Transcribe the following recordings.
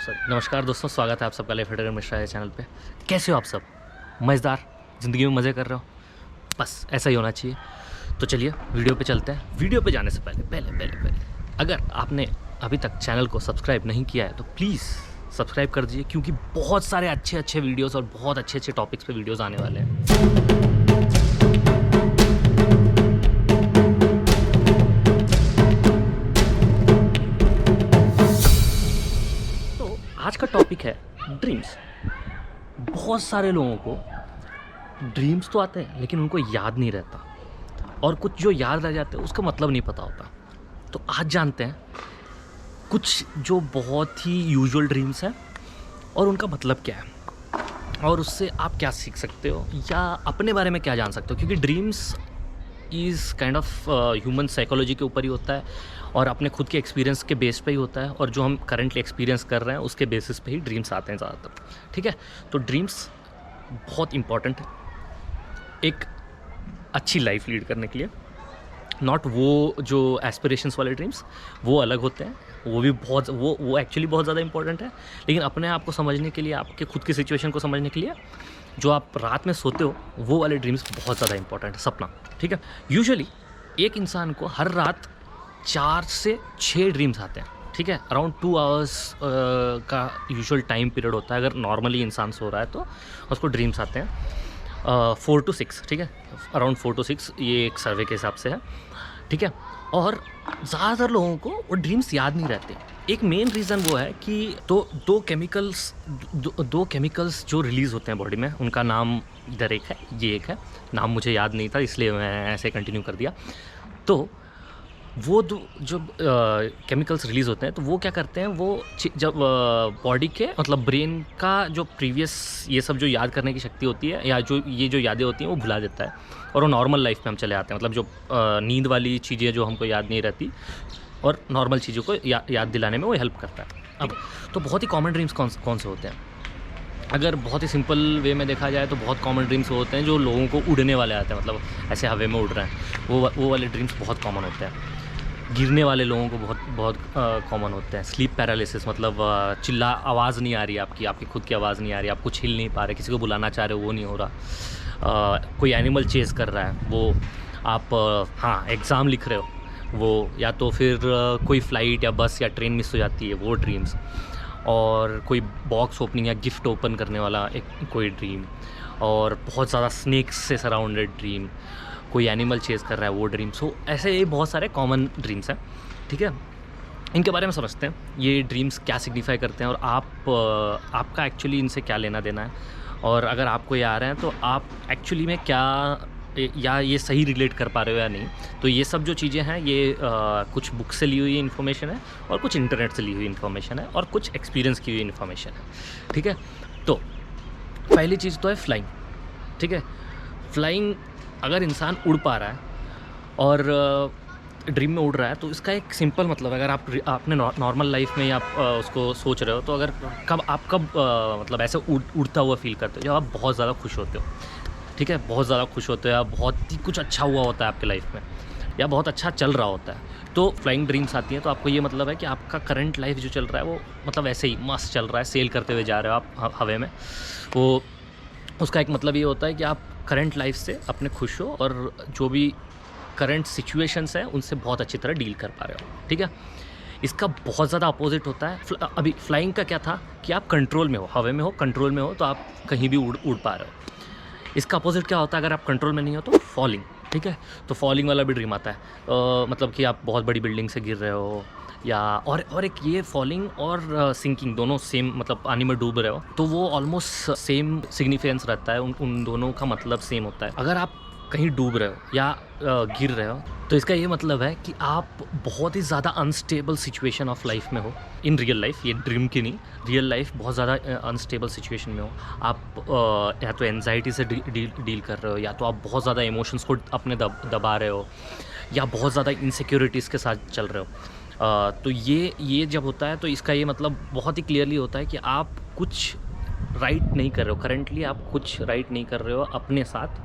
Sorry नमस्कार दोस्तों, स्वागत है आप सबका लाइफ एडिटर मिश्रा है चैनल पे। कैसे हो आप सब? मज़ेदार ज़िंदगी में मज़े कर रहे हो? बस ऐसा ही होना चाहिए। तो चलिए वीडियो पे चलते हैं। वीडियो पे जाने से पहले अगर आपने अभी तक चैनल को सब्सक्राइब नहीं किया है तो प्लीज़ सब्सक्राइब कर दीजिए, क्योंकि बहुत सारे अच्छे वीडियोज़ और बहुत अच्छे टॉपिक्स पे वीडियोज़ आने वाले हैं। तो आज का टॉपिक है ड्रीम्स। बहुत सारे लोगों को ड्रीम्स तो आते हैं लेकिन उनको याद नहीं रहता, और कुछ जो याद रह जाते हैं उसका मतलब नहीं पता होता। तो आज जानते हैं कुछ जो बहुत ही यूजुअल ड्रीम्स हैं और उनका मतलब क्या है, और उससे आप क्या सीख सकते हो या अपने बारे में क्या जान सकते हो, क्योंकि dreams is kind of human psychology के ऊपर ही होता है और अपने खुद के एक्सपीरियंस के बेस पे ही होता है, और जो हम करंटली एक्सपीरियंस कर रहे हैं उसके बेसिस पे ही ड्रीम्स आते हैं ज़्यादातर। ठीक है, तो ड्रीम्स बहुत इंपॉर्टेंट है एक अच्छी लाइफ लीड करने के लिए। नॉट वो जो एस्पिरेशंस वाले ड्रीम्स, वो अलग होते हैं, वो भी बहुत वो एक्चुअली बहुत ज़्यादा इंपॉर्टेंट है, लेकिन अपने आप को समझने के लिए, आपके खुद की सिचुएशन को समझने के लिए जो आप रात में सोते हो वो वाले ड्रीम्स बहुत ज़्यादा इंपॉर्टेंट है, सपना। ठीक है, यूजुअली एक इंसान को हर रात 4 से 6 ड्रीम्स आते हैं। ठीक है, अराउंड 2 आवर्स का यूजुअल टाइम पीरियड होता है अगर नॉर्मली इंसान सो रहा है तो उसको ड्रीम्स आते हैं 4 to 6। ठीक है, अराउंड 4 to 6 ये एक सर्वे के हिसाब से है। ठीक है, और ज़्यादातर लोगों को वो ड्रीम्स याद नहीं रहते। एक मेन रीज़न वो है कि दो केमिकल्स जो रिलीज़ होते हैं बॉडी में, उनका नाम इधर एक है, ये एक है। नाम मुझे याद नहीं था इसलिए मैं ऐसे कंटिन्यू कर दिया। तो वो जो केमिकल्स रिलीज़ होते हैं तो वो क्या करते हैं, वो जब बॉडी के मतलब ब्रेन का जो प्रीवियस ये सब जो याद करने की शक्ति होती है या जो यादें होती हैं वो भुला देता है, और वो नॉर्मल लाइफ में हम चले आते हैं। मतलब जो नींद वाली चीज़ें जो हमको याद नहीं रहती और नॉर्मल चीज़ों को याद दिलाने में वो हेल्प करता है। अब तो बहुत ही कॉमन ड्रीम्स कौन से होते हैं? अगर बहुत ही सिंपल वे में देखा जाए तो बहुत कॉमन ड्रीम्स होते हैं जो लोगों को उड़ने वाले आते हैं, मतलब ऐसे हवा में उड़ रहे हैं, वो वाले ड्रीम्स बहुत कॉमन होते हैं। गिरने वाले लोगों को बहुत कॉमन होते हैं। स्लीप पैरालिसिस, मतलब आवाज़ नहीं आ रही आपकी खुद की आवाज़ नहीं आ रही, आप कुछ हिल नहीं पा रहे, किसी को बुलाना चाह रहे हो वो नहीं हो रहा, कोई एनिमल चेज़ कर रहा है वो, आप एग्ज़ाम लिख रहे हो वो, या तो फिर कोई फ़्लाइट या बस या ट्रेन मिस हो जाती है वो ड्रीम्स, और कोई बॉक्स ओपनिंग या गिफ्ट ओपन करने वाला एक कोई ड्रीम, और बहुत ज़्यादा स्नेक्स से सराउंडेड ड्रीम, कोई एनिमल चेज़ कर रहा है वो ड्रीम। सो ऐसे ये बहुत सारे कॉमन ड्रीम्स हैं। ठीक है, इनके बारे में समझते हैं, ये ड्रीम्स क्या सिग्निफाई करते हैं और आपका एक्चुअली इनसे क्या लेना देना है, और अगर आपको ये आ रहे हैं तो आप एक्चुअली में क्या या ये सही रिलेट कर पा रहे हो या नहीं। तो ये सब जो चीज़ें हैं ये कुछ बुक से ली हुई इन्फॉर्मेशन है, और कुछ इंटरनेट से ली हुई इन्फॉर्मेशन है, और कुछ एक्सपीरियंस की हुई इन्फॉर्मेशन है। ठीक है, तो पहली चीज़ तो है फ्लाइंग। ठीक है, फ्लाइंग अगर इंसान उड़ पा रहा है और ड्रीम में उड़ रहा है तो इसका एक सिंपल मतलब, अगर आपने नॉर्मल लाइफ में आप उसको सोच रहे हो तो अगर कब मतलब ऐसे उड़ता हुआ फील करते हो जब आप बहुत ज़्यादा खुश होते हो। ठीक है, बहुत ज़्यादा खुश होते हो या बहुत ही कुछ अच्छा हुआ होता है आपके लाइफ में, या बहुत अच्छा चल रहा होता है, तो फ्लाइंग ड्रीम्स आती हैं। तो आपको ये मतलब है कि आपका करंट लाइफ जो चल रहा है वो मतलब ऐसे ही मस्त चल रहा है, सेल करते हुए जा रहे हो आप हवा में। वो उसका एक मतलब ये होता है कि आप करंट लाइफ से अपने खुश हो और जो भी करंट सिचुएशंस हैं उनसे बहुत अच्छी तरह डील कर पा रहे हो। ठीक है, इसका बहुत ज़्यादा अपोजिट होता है। अभी फ्लाइंग का क्या था कि आप कंट्रोल में हो, हवा में हो, कंट्रोल में हो, तो आप कहीं भी उड़ पा रहे हो। इसका अपोजिट क्या होता है, अगर आप कंट्रोल में नहीं हो तो फॉलिंग। ठीक है, तो फॉलिंग वाला भी ड्रीम आता है, मतलब कि आप बहुत बड़ी बिल्डिंग से गिर रहे हो, या और एक ये फॉलिंग और सिंकिंग दोनों सेम, मतलब पानी में डूब रहे हो, तो वो ऑलमोस्ट सेम सिग्निफिकेंस रहता है, उन दोनों का मतलब सेम होता है। अगर आप कहीं डूब रहे हो या गिर रहे हो तो इसका ये मतलब है कि आप बहुत ही ज़्यादा अनस्टेबल सिचुएशन ऑफ लाइफ में हो, इन रियल लाइफ, ये ड्रीम की नहीं, रियल लाइफ बहुत ज़्यादा अनस्टेबल सिचुएशन में हो आप। या तो एनजाइटी से डील कर रहे हो, या तो आप बहुत ज़्यादा इमोशंस को अपने दबा रहे हो, या बहुत ज़्यादा इनसिक्योरिटीज़ के साथ चल रहे हो। तो ये जब होता है तो इसका ये मतलब बहुत ही क्लियरली होता है कि आप कुछ राइट नहीं कर रहे हो, करेंटली आप कुछ राइट नहीं कर रहे हो अपने साथ,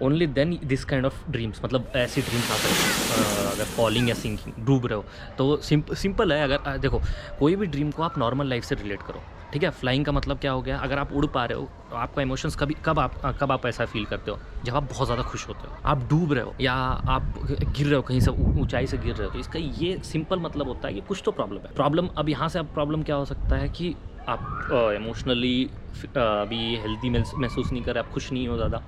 only then this kind of dreams, मतलब ऐसी ड्रीम्स आ सकती हैं। अगर फॉलिंग या सिंकिंग, डूब रहे हो, तो सिंपल है। अगर देखो, कोई भी ड्रीम को आप नॉर्मल लाइफ से रिलेट करो, ठीक है। फ्लाइंग का मतलब क्या हो गया, अगर आप उड़ पा रहे हो तो आपका इमोशंस कब आप ऐसा फील करते हो, जब आप बहुत ज़्यादा खुश होते हो। आप डूब रहे हो या आप गिर रहे हो कहीं से, ऊंचाई से गिर रहे हो, तो इसका ये सिंपल मतलब होता है कि कुछ तो प्रॉब्लम है। प्रॉब्लम, अब यहाँ से अब प्रॉब्लम क्या हो सकता है कि आप इमोशनली अभी हेल्दी महसूस नहीं कर रहे, आप खुश नहीं हो ज़्यादा,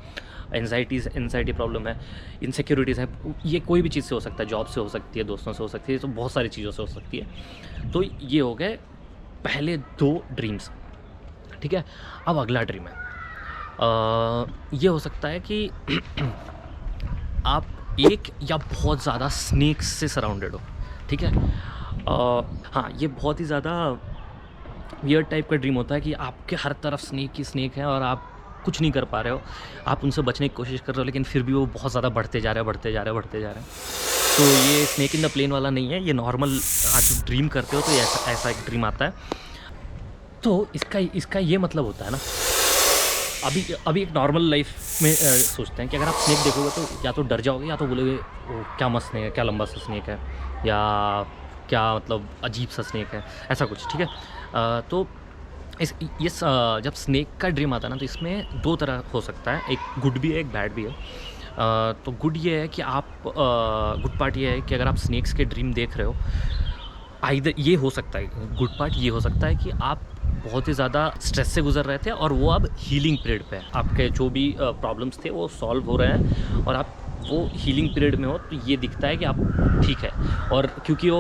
एनजाइटी प्रॉब्लम है, इनसिक्योरिटीज़ है, ये कोई भी चीज़ से हो सकता है, जॉब से हो सकती है, दोस्तों से हो सकती है, तो बहुत सारी चीज़ों से हो सकती है। तो ये हो गए पहले 2 ड्रीम्स, ठीक है। अब अगला ड्रीम है, ये हो सकता है कि आप एक या बहुत ज़्यादा स्नेक्स से सराउंडेड हो, ठीक है। हाँ, ये बहुत ही ज़्यादा वियर्ड टाइप का ड्रीम होता है कि आपके हर तरफ स्नेक ही स्नेक है और आप कुछ नहीं कर पा रहे हो। आप उनसे बचने की कोशिश कर रहे हो, लेकिन फिर भी वो बहुत ज़्यादा बढ़ते जा रहे हैं, बढ़ते जा रहे हैं, बढ़ते जा रहे हैं। तो ये स्नेक इन द प्लेन वाला नहीं है, ये नॉर्मल आप जो ड्रीम करते हो तो ऐसा एक ड्रीम आता है। तो इसका ये मतलब होता है ना, अभी एक नॉर्मल लाइफ में सोचते हैं कि अगर आप स्नेक देखोगे तो या तो डर जाओगे, या तो बोलोगे ओ क्या मस्त स्नेक है, क्या लंबा सा स्नेक है, या क्या मतलब अजीब सा स्नेक है, ऐसा कुछ, ठीक है। तो जब स्नेक का ड्रीम आता है ना, तो इसमें 2 तरह हो सकता है, एक गुड भी है, एक बैड भी है। तो गुड ये है कि गुड पार्ट ये है कि अगर आप स्नेक्स के ड्रीम देख रहे हो, आइदर ये हो सकता है, गुड पार्ट ये हो सकता है कि आप बहुत ही ज़्यादा स्ट्रेस से गुजर रहे थे और वो अब हीलिंग पीरियड पे है, आपके जो भी प्रॉब्लम्स थे वो सॉल्व हो रहे हैं और आप वो हीलिंग पीरियड में हो, तो ये दिखता है कि आप ठीक है। और क्योंकि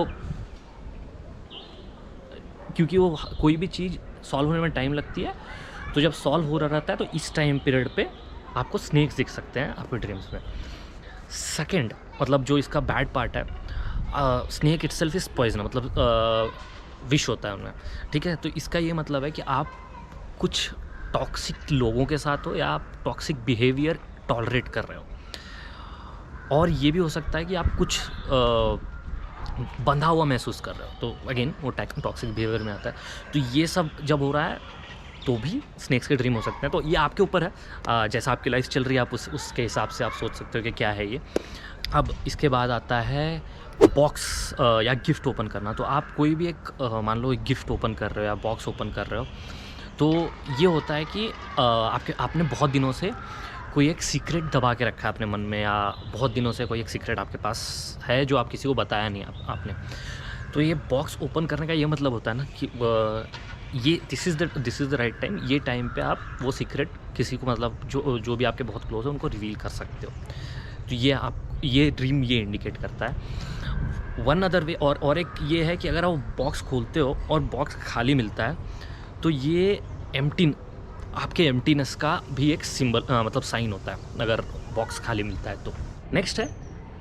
वो कोई भी चीज़ सॉल्व होने में टाइम लगती है, तो जब सॉल्व हो रहा रहता है तो इस टाइम पीरियड पे आपको स्नेक्स दिख सकते हैं आपके ड्रीम्स में। सेकंड, मतलब जो इसका बैड पार्ट है, स्नेक इटसेल्फ इज़ पॉइजन, मतलब विष होता है उनमें, ठीक है। तो इसका ये मतलब है कि आप कुछ टॉक्सिक लोगों के साथ हो या आप टॉक्सिक बिहेवियर टॉलरेट कर रहे हो, और ये भी हो सकता है कि आप कुछ बंधा हुआ महसूस कर रहे हो, तो अगेन वो टॉक्सिक बिहेवियर में आता है। तो ये सब जब हो रहा है तो भी स्नेक्स के ड्रीम हो सकते हैं। तो ये आपके ऊपर है, जैसा आपकी लाइफ चल रही है आप उसके हिसाब से आप सोच सकते हो कि क्या है ये। अब इसके बाद आता है बॉक्स या गिफ्ट ओपन करना। तो आप कोई भी एक मान लो एक गिफ्ट ओपन कर रहे हो या बॉक्स ओपन कर रहे हो, तो ये होता है कि आपने बहुत दिनों से कोई एक सीक्रेट दबा के रखा है अपने मन में, या बहुत दिनों से कोई एक सीक्रेट आपके पास है जो आप किसी को बताया नहीं आपने। तो ये बॉक्स ओपन करने का ये मतलब होता है ना कि ये this is the right time, ये टाइम पे आप वो सीक्रेट किसी को, मतलब जो भी आपके बहुत क्लोज है उनको रिवील कर सकते हो। तो ये ड्रीम ये इंडिकेट करता है। वन अदर वे और एक ये है कि अगर आप बॉक्स खोलते हो और बॉक्स खाली मिलता है, तो ये आपके एम्प्टीनेस का भी एक सिंबल, मतलब साइन होता है अगर बॉक्स खाली मिलता है तो। नेक्स्ट है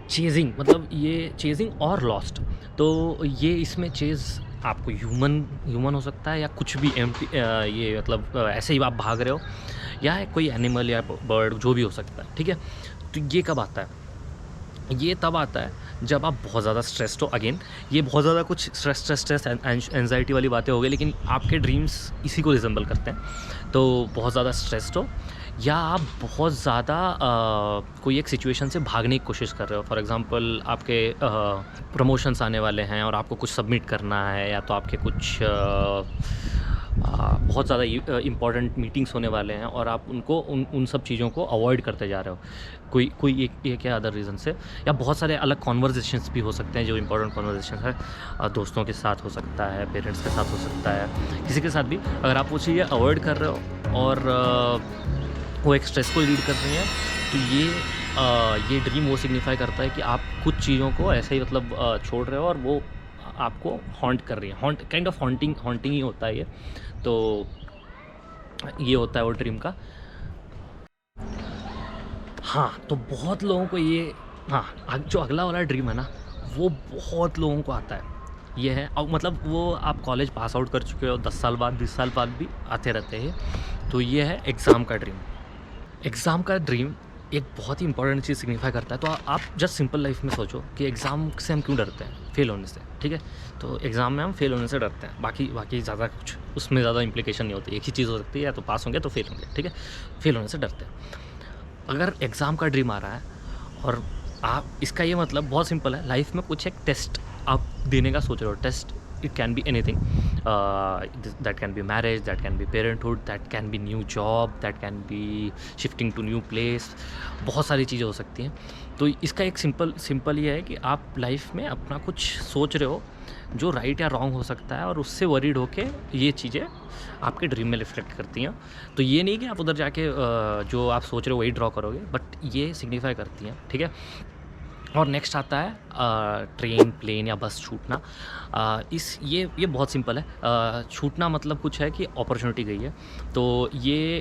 चेजिंग, मतलब ये चेजिंग और लॉस्ट। तो ये इसमें चेज़ आपको ह्यूमन हो सकता है या कुछ भी ये मतलब ऐसे ही आप भाग रहे हो, या कोई एनिमल या बर्ड जो भी हो सकता है, ठीक है। तो ये कब आता है, ये तब आता है जब आप बहुत ज़्यादा स्ट्रेस्ड हो। अगेन ये बहुत ज़्यादा कुछ स्ट्रेस एंजाइटी वाली बातें हो गई, लेकिन आपके ड्रीम्स इसी को रिजेंबल करते हैं। तो बहुत ज़्यादा स्ट्रेस्ड हो, या आप बहुत ज़्यादा कोई एक सिचुएशन से भागने की कोशिश कर रहे हो। फॉर एग्ज़ाम्पल आपके प्रमोशंस आने वाले हैं और आपको कुछ सबमिट करना है, या तो आपके कुछ बहुत ज़्यादा इम्पॉर्टेंट मीटिंग्स होने वाले हैं और आप उन सब चीज़ों को अवॉइड करते जा रहे हो कोई एक या अदर रीज़न से। या बहुत सारे अलग कॉन्वर्जेशंस भी हो सकते हैं जो इम्पोर्टेंट कॉन्वर्जेशन है, दोस्तों के साथ हो सकता है, पेरेंट्स के साथ हो सकता है, किसी के साथ भी। अगर आप वो चीज़ें अवॉइड कर रहे हो और वो एक स्ट्रेस को लीड कर रही हैं, तो ये ड्रीम वो सिग्निफाई करता है कि आप कुछ चीज़ों को ऐसे ही मतलब छोड़ रहे हो और वो आपको हॉन्ट कर रही है। काइंड ऑफ हॉन्टिंग ही होता है ये। तो ये होता है वो ड्रीम का। हाँ, तो बहुत लोगों को ये, हाँ, जो अगला वाला ड्रीम है ना, वो बहुत लोगों को आता है। ये है, और मतलब वो आप कॉलेज पास आउट कर चुके हो 10 साल बाद, 20 साल बाद भी आते रहते हैं। तो ये है एग्ज़ाम का ड्रीम। एग्ज़ाम का ड्रीम एक बहुत ही इंपॉर्टेंट चीज़ सिग्निफाई करता है। तो आप जस्ट सिंपल लाइफ में सोचो कि एग्ज़ाम से हम क्यों डरते हैं, फेल होने से, ठीक है। तो एग्ज़ाम में हम फेल होने से डरते हैं, बाकी ज़्यादा कुछ उसमें ज़्यादा इंप्लीकेशन नहीं होती। एक ही चीज़ हो सकती है, या तो पास होंगे तो फेल होंगे, ठीक है। फेल होने से डरते हैं। अगर एग्ज़ाम का ड्रीम आ रहा है और आप, इसका ये मतलब बहुत सिंपल है, लाइफ में कुछ एक टेस्ट आप देने का सोच रहे हो। Test, it can be anything, that can be marriage, that can be parenthood, that can be new job, that can be shifting to new place, बहुत सारी चीज़ें हो सकती हैं। तो इसका एक सिंपल ये है कि आप लाइफ में अपना कुछ सोच रहे हो जो राइट या रॉन्ग हो सकता है, और उससे वरीड होके ये चीज़ें आपके ड्रीम में रिफ्लेक्ट करती हैं। तो ये नहीं कि आप उधर जाके जो आप सोच रहे हो वही ड्रॉ करोगे, बट ये सिग्निफाई करती हैं, ठीक है। और नेक्स्ट आता है ट्रेन, प्लेन या बस छूटना। ये बहुत सिंपल है। छूटना मतलब कुछ है कि अपॉर्चुनिटी गई है, तो ये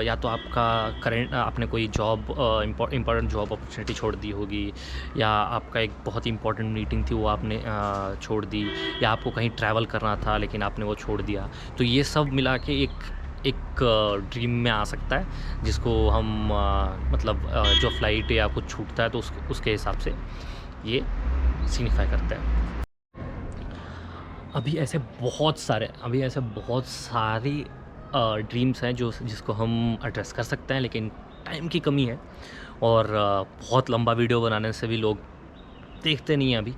या तो आपका करेंट, आपने कोई जॉब, इम्पॉर्टेंट जॉब अपॉर्चुनिटी छोड़ दी होगी, या आपका एक बहुत ही इंपॉर्टेंट मीटिंग थी वो आपने छोड़ दी, या आपको कहीं ट्रैवल करना था लेकिन आपने वो छोड़ दिया। तो ये सब मिला के एक ड्रीम में आ सकता है, जिसको हम मतलब जो फ्लाइट या कुछ छूटता है तो उसके हिसाब से ये सिग्निफाई करता है। अभी ऐसे बहुत सारी ड्रीम्स हैं जिसको हम एड्रेस कर सकते हैं, लेकिन टाइम की कमी है, और बहुत लंबा वीडियो बनाने से भी लोग देखते नहीं हैं अभी।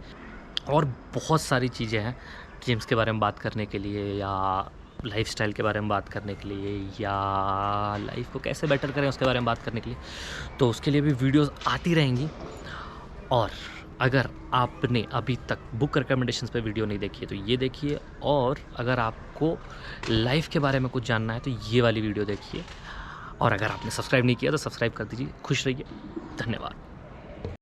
और बहुत सारी चीज़ें हैं ड्रीम्स के बारे में बात करने के लिए, या लाइफस्टाइल के बारे में बात करने के लिए, या लाइफ को कैसे बेटर करें उसके बारे में बात करने के लिए। तो उसके लिए भी वीडियोस आती रहेंगी। और अगर आपने अभी तक बुक रिकमेंडेशंस पे वीडियो नहीं देखी है तो ये देखिए, और अगर आपको लाइफ के बारे में कुछ जानना है तो ये वाली वीडियो देखिए, और अगर आपने सब्सक्राइब नहीं किया तो सब्सक्राइब कर दीजिए। खुश रहिए, धन्यवाद।